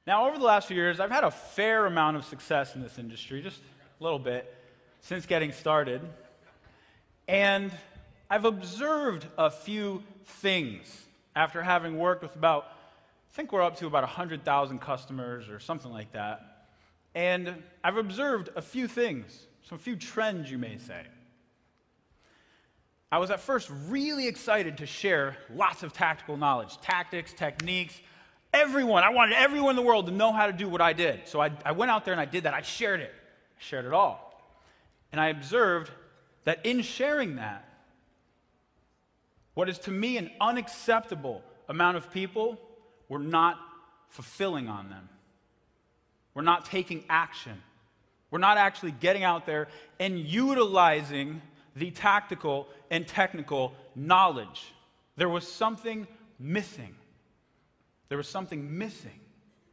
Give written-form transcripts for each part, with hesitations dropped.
Now, over the last few years, I've had a fair amount of success in this industry, just a little bit, since getting started. And I've observed a few things after having worked with I think we're up to about 100,000 customers or something like that. And I've observed a few things, some few trends, you may say. I was at first really excited to share lots of tactical knowledge, tactics, techniques. I wanted everyone in the world to know how to do what I did. So I went out there and I did that. I shared it. I shared it all. And I observed that in sharing that, what is to me an unacceptable amount of people were not fulfilling on them. We're not taking action. We're not actually getting out there and utilizing the tactical and technical knowledge. There was something missing. There was something missing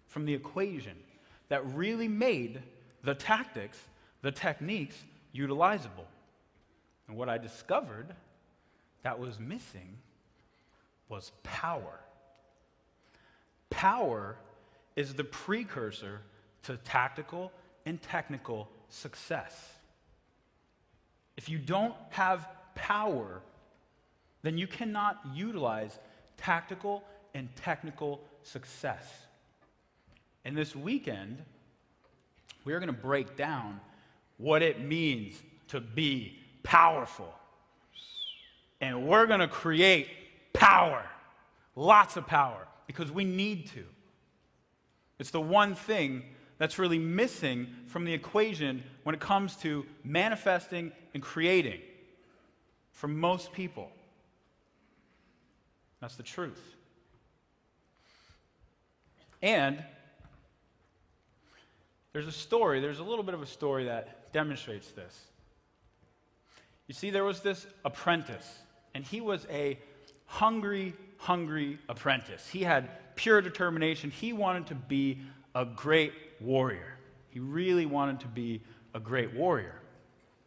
from the equation that really made the tactics, the techniques, utilizable. And what I discovered that was missing was power. Power is the precursor to tactical and technical success. If you don't have power, then you cannot utilize tactical and technical success. And this weekend, we're going to break down what it means to be powerful. And we're going to create power, lots of power, because we need to. It's the one thing that's really missing from the equation when it comes to manifesting and creating for most people. That's the truth. And there's a little bit of a story that demonstrates this. You see, there was this apprentice, and he was a hungry apprentice. He had pure determination. He wanted to be a great warrior. He really wanted to be a great warrior.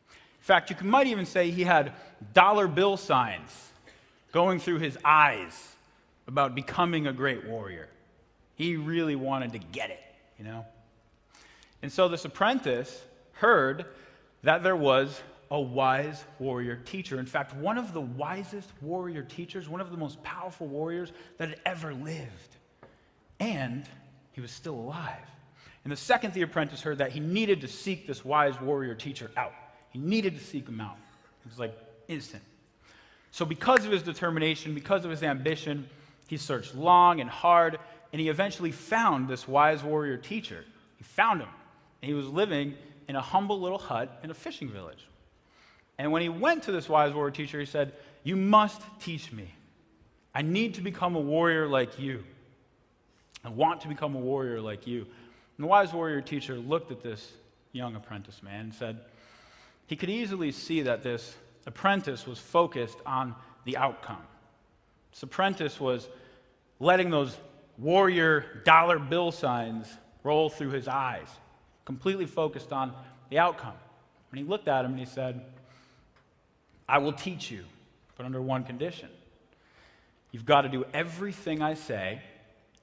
In fact, you might even say he had dollar bill signs going through his eyes about becoming a great warrior. He really wanted to get it, you know? And so this apprentice heard that there was a wise warrior teacher. In fact, one of the wisest warrior teachers, one of the most powerful warriors that had ever lived. And he was still alive. And the second the apprentice heard that, he needed to seek this wise warrior teacher out. He needed to seek him out. It was like instant. So because of his determination, because of his ambition, he searched long and hard, and he eventually found this wise warrior teacher. He found him, and he was living in a humble little hut in a fishing village. And when he went to this wise warrior teacher, he said, "You must teach me. I need to become a warrior like you. I want to become a warrior like you." And the wise warrior teacher looked at this young apprentice man and said, he could easily see that this apprentice was focused on the outcome. This apprentice was letting those warrior dollar bill signs roll through his eyes, completely focused on the outcome. And he looked at him and he said, "I will teach you, but under one condition. You've got to do everything I say,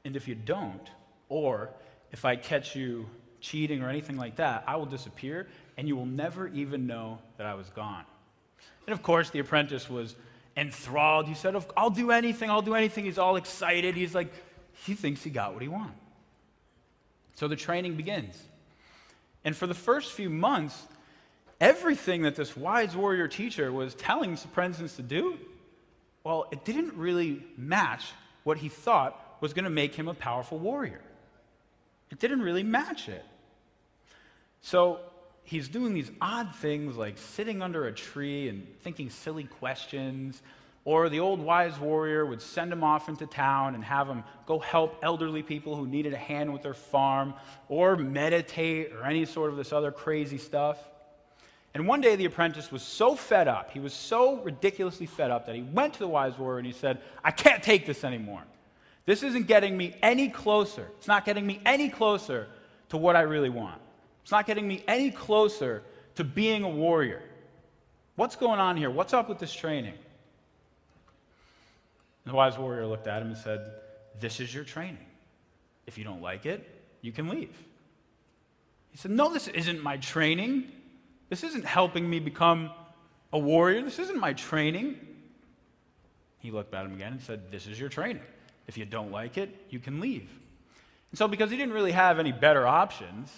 and if you don't, or if I catch you cheating or anything like that, I will disappear, and you will never even know that I was gone." And of course, the apprentice was enthralled. He said, "I'll do anything, I'll do anything." He's all excited. He's like, he thinks he got what he wanted. So the training begins. And for the first few months, everything that this wise warrior teacher was telling this apprentice to do, well, it didn't really match what he thought was going to make him a powerful warrior. It didn't really match it. So he's doing these odd things like sitting under a tree and thinking silly questions, or the old wise warrior would send him off into town and have him go help elderly people who needed a hand with their farm, or meditate, or any sort of this other crazy stuff. And one day the apprentice was so fed up, he was so ridiculously fed up, that he went to the wise warrior and he said, "I can't take this anymore. This isn't getting me any closer. It's not getting me any closer to what I really want. It's not getting me any closer to being a warrior. What's going on here? What's up with this training?" And the wise warrior looked at him and said, "This is your training. If you don't like it, you can leave. He said, no, this isn't my training. This isn't helping me become a warrior. This isn't my training. He looked at him again and said, this is your training. If you don't like it, you can leave. And so because he didn't really have any better options,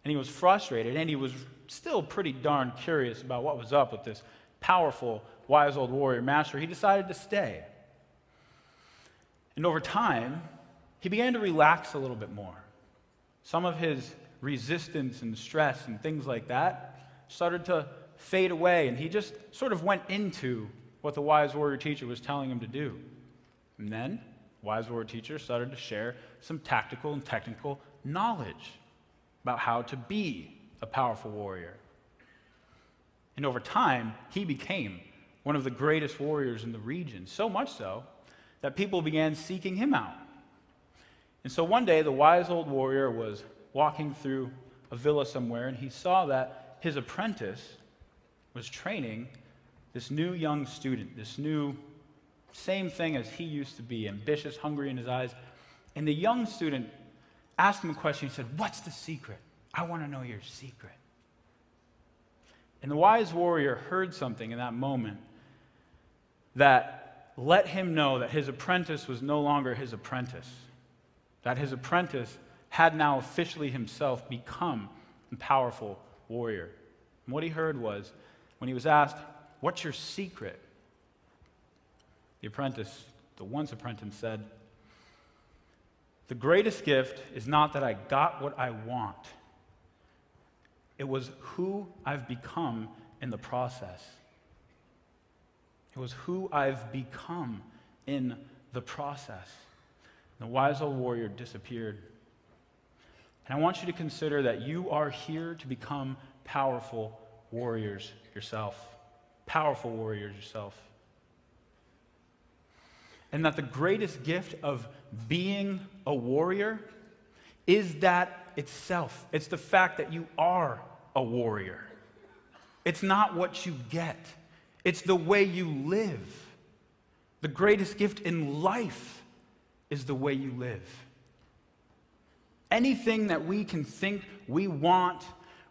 and he was frustrated, and he was still pretty darn curious about what was up with this powerful, wise old warrior master, he decided to stay. And over time, he began to relax a little bit more. Some of his resistance and stress and things like that started to fade away, and he just sort of went into what the wise warrior teacher was telling him to do. And then, the wise warrior teacher started to share some tactical and technical knowledge about how to be a powerful warrior. And over time, he became one of the greatest warriors in the region, so much so that people began seeking him out. And so one day, the wise old warrior was walking through a villa somewhere, and he saw that his apprentice was training this new young student, this new, same thing as he used to be, ambitious, hungry in his eyes. And the young student asked him a question. He said, what's the secret? I want to know your secret. And the wise warrior heard something in that moment that let him know that his apprentice was no longer his apprentice, that his apprentice had now officially himself become a powerful warrior. And what he heard was, when he was asked, what's your secret? The once apprentice said, the greatest gift is not that I got what I want. It was who I've become in the process. It was who I've become in the process. The wise old warrior disappeared. And I want you to consider that you are here to become powerful warriors yourself. Powerful warriors yourself. And that the greatest gift of being a warrior is that itself. It's the fact that you are a warrior. It's not what you get. It's the way you live. The greatest gift in life is the way you live. Anything that we can think we want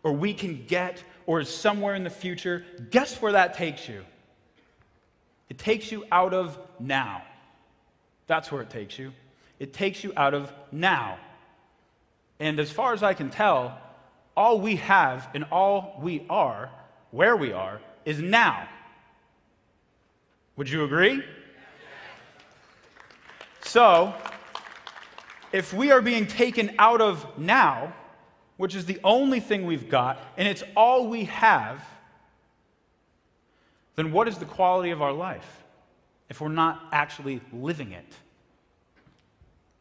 or we can get or is somewhere in the future, guess where that takes you? It takes you out of now. That's where it takes you. It takes you out of now. And as far as I can tell, all we have and all we are, where we are, is now. Would you agree? So, if we are being taken out of now, which is the only thing we've got, and it's all we have, then what is the quality of our life if we're not actually living it?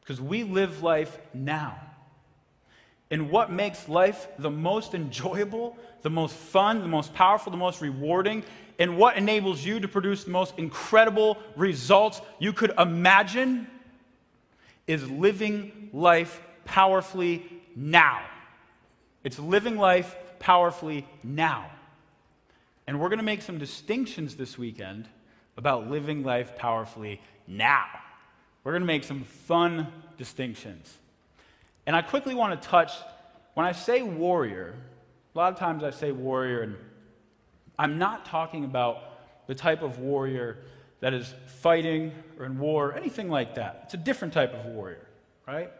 Because we live life now. And what makes life the most enjoyable, the most fun, the most powerful, the most rewarding, and what enables you to produce the most incredible results you could imagine is living life powerfully now. It's living life powerfully now. And we're going to make some distinctions this weekend about living life powerfully now. We're going to make some fun distinctions. And I quickly want to touch, when I say warrior, a lot of times I say warrior, and I'm not talking about the type of warrior that is fighting or in war or anything like that. It's a different type of warrior, right?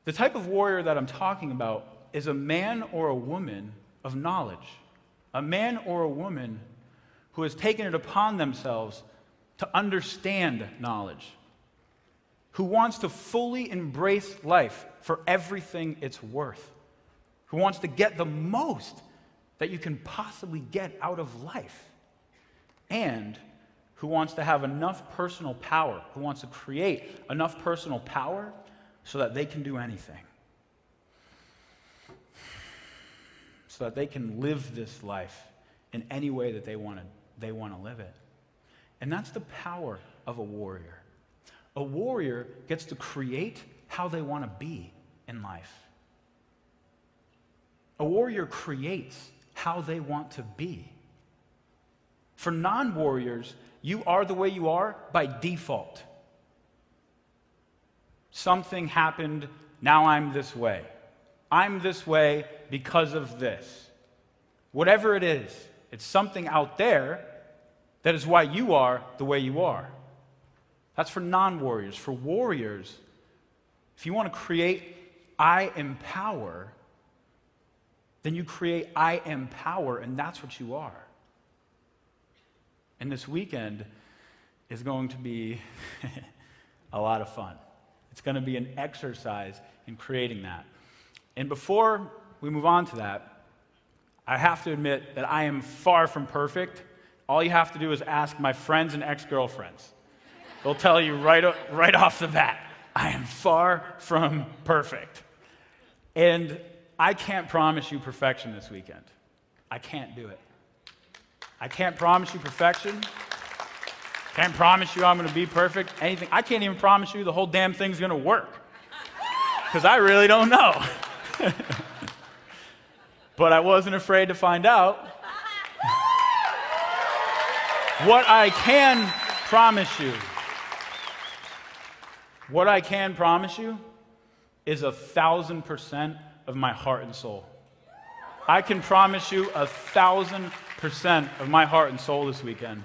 The type of warrior that I'm talking about is a man or a woman of knowledge, a man or a woman who has taken it upon themselves to understand knowledge, who wants to fully embrace life for everything it's worth, who wants to get the most that you can possibly get out of life, and who wants to have enough personal power, who wants to create enough personal power so that they can do anything, so that they can live this life in any way that they want to live it. And that's the power of a warrior. A warrior gets to create how they want to be in life. A warrior creates how they want to be. For non-warriors, you are the way you are by default. Something happened now I'm this way. I'm this way because of this. Whatever it is, it's something out there that is why you are the way you are. That's for non-warriors. For warriors, if you want to create I empower, then you create I am power, and that's what you are. And this weekend is going to be a lot of fun. It's going to be an exercise in creating that. And before we move on to that, I have to admit that I am far from perfect. All you have to do is ask my friends and ex-girlfriends. They'll tell you right off the bat, I am far from perfect. And I can't promise you perfection this weekend. I can't do it. I can't promise you perfection. Can't promise you I'm going to be perfect. Anything. I can't even promise you the whole damn thing's going to work. Because I really don't know. But I wasn't afraid to find out. What I can promise you is 1,000% of my heart and soul. I can promise you 1,000% of my heart and soul this weekend.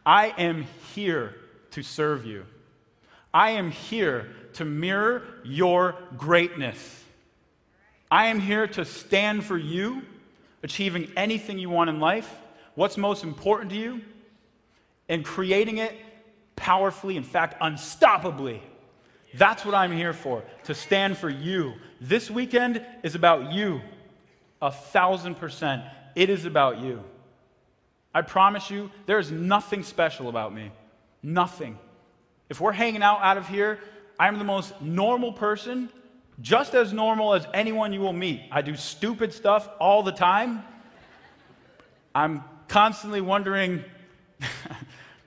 I am here to serve you. I am here to mirror your greatness. I am here to stand for you, achieving anything you want in life, what's most important to you, and creating it powerfully, in fact, unstoppably. That's what I'm here for, to stand for you. This weekend is about you, 1,000%. It is about you. I promise you, there's nothing special about me. Nothing. If we're hanging out of here, I'm the most normal person, just as normal as anyone you will meet. I do stupid stuff all the time. I'm constantly wondering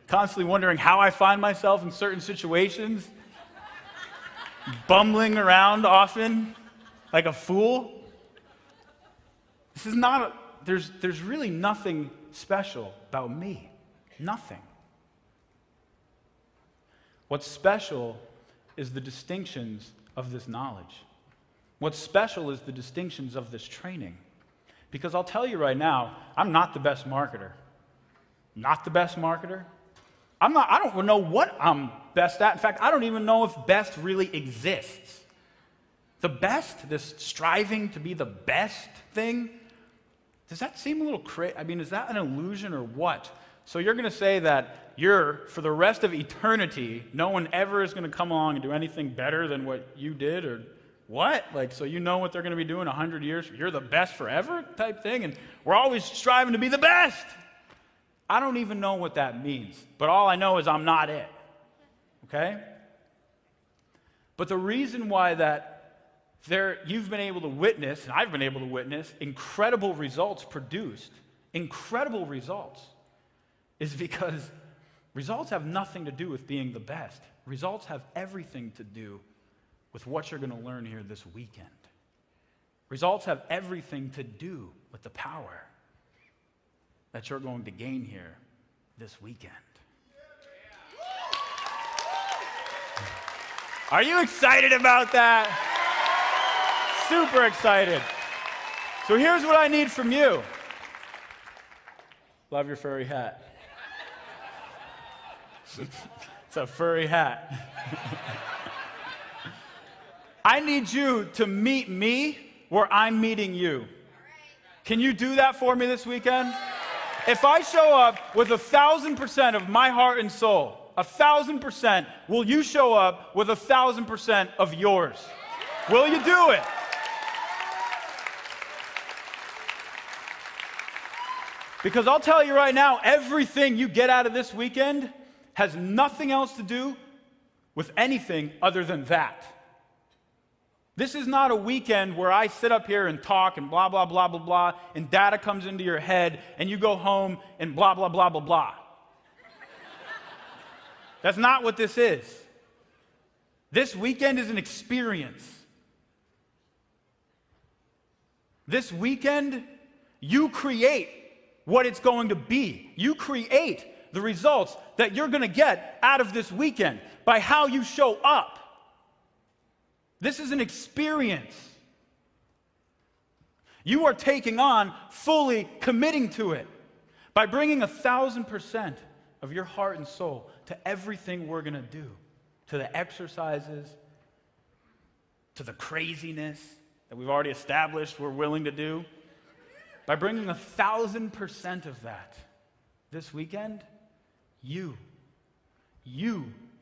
how I find myself in certain situations, bumbling around often like a fool. This is not, there's really nothing special about me. Nothing. What's special is the distinctions of this knowledge. What's special is the distinctions of this training. Because I'll tell you right now, I'm not the best marketer. Not the best marketer. I don't know what I'm best at. In fact, I don't even know if best really exists. The best, this striving to be the best thing, does that seem a little crazy? I mean, is that an illusion or what? So you're going to say that for the rest of eternity, no one ever is going to come along and do anything better than what you did, or what? Like, so you know what they're going to be doing 100 years? You're the best forever type thing, and we're always striving to be the best. I don't even know what that means, but all I know is I'm not it, okay? But the reason why you've been able to witness, and I've been able to witness, incredible results produced, incredible results, is because results have nothing to do with being the best. Results have everything to do with what you're going to learn here this weekend. Results have everything to do with the power that you're going to gain here this weekend. Are you excited about that? Super excited. So here's what I need from you. Love your furry hat. It's a furry hat. I need you to meet me where I'm meeting you. Can you do that for me this weekend? If I show up with 1,000% of my heart and soul, 1,000%, will you show up with 1,000% of yours? Will you do it? Because I'll tell you right now, everything you get out of this weekend has nothing else to do with anything other than that. This is not a weekend where I sit up here and talk and blah, blah, blah, blah, blah, and data comes into your head and you go home and blah, blah, blah, blah, blah. That's not what this is. This weekend is an experience. This weekend, you create what it's going to be. You create the results that you're going to get out of this weekend by how you show up. This is an experience. You are taking on, fully committing to it by bringing 1,000% of your heart and soul to everything we're going to do, to the exercises, to the craziness that we've already established we're willing to do. By bringing 1,000% of that this weekend, you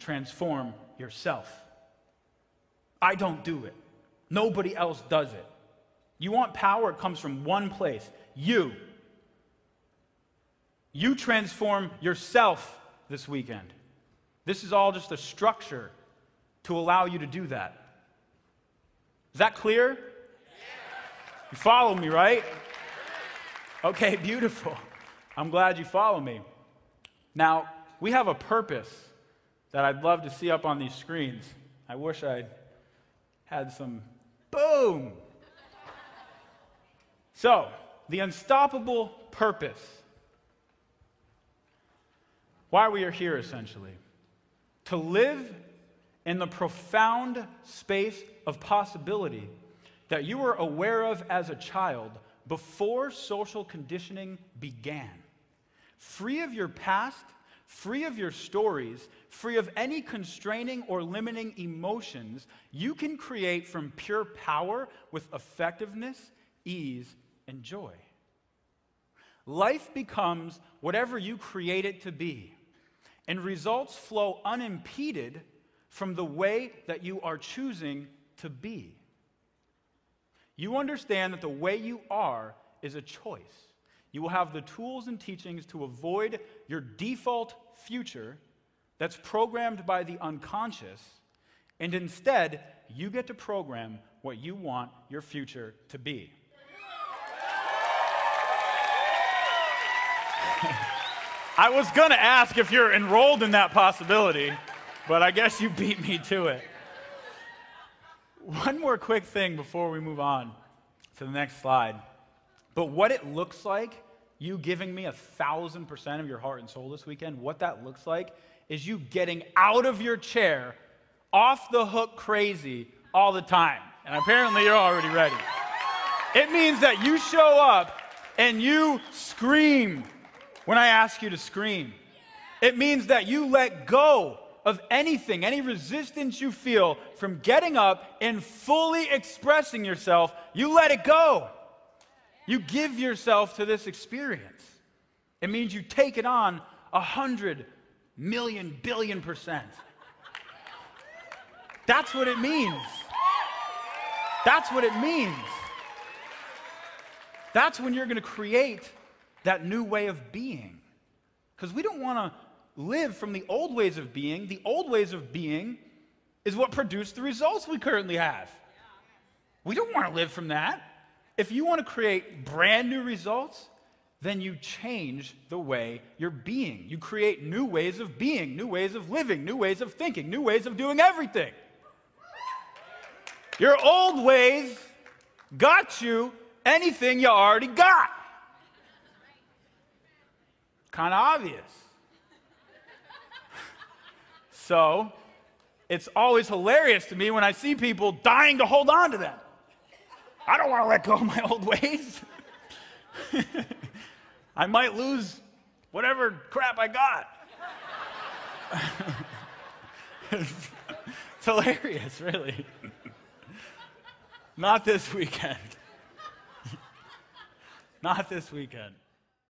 transform yourself. I don't do it. Nobody else does it. You want power, it comes from one place. You. You transform yourself this weekend. This is all just a structure to allow you to do that. Is that clear? You follow me, right? Okay, beautiful. I'm glad you follow me. Now, we have a purpose that I'd love to see up on these screens. I wish I had some. Boom! So, the unstoppable purpose. Why we are here, essentially. To live in the profound space of possibility that you were aware of as a child before social conditioning began. Free of your past, free of your stories, free of any constraining or limiting emotions, you can create from pure power with effectiveness, ease, and joy. Life becomes whatever you create it to be, and results flow unimpeded from the way that you are choosing to be. You understand that the way you are is a choice. You will have the tools and teachings to avoid your default future that's programmed by the unconscious, and instead, you get to program what you want your future to be. I was going to ask if you're enrolled in that possibility, but I guess you beat me to it. One more quick thing before we move on to the next slide. But what it looks like, you giving me 1,000% of your heart and soul this weekend, what that looks like is you getting out of your chair, off the hook crazy all the time. And apparently you're already ready. It means that you show up and you scream when I ask you to scream. It means that you let go of anything, any resistance you feel from getting up and fully expressing yourself. You let it go. You give yourself to this experience. It means you take it on 100 million billion %. That's what it means. That's what it means. That's when you're going to create that new way of being. Because we don't want to live from the old ways of being. The old ways of being is what produced the results we currently have. We don't want to live from that. If you want to create brand new results, then you change the way you're being. You create new ways of being, new ways of living, new ways of thinking, new ways of doing everything. Your old ways got you anything you already got. Kind of obvious. So, it's always hilarious to me when I see people dying to hold on to them. I don't want to let go of my old ways. I might lose whatever crap I got. It's hilarious, really. Not this weekend. Not this weekend.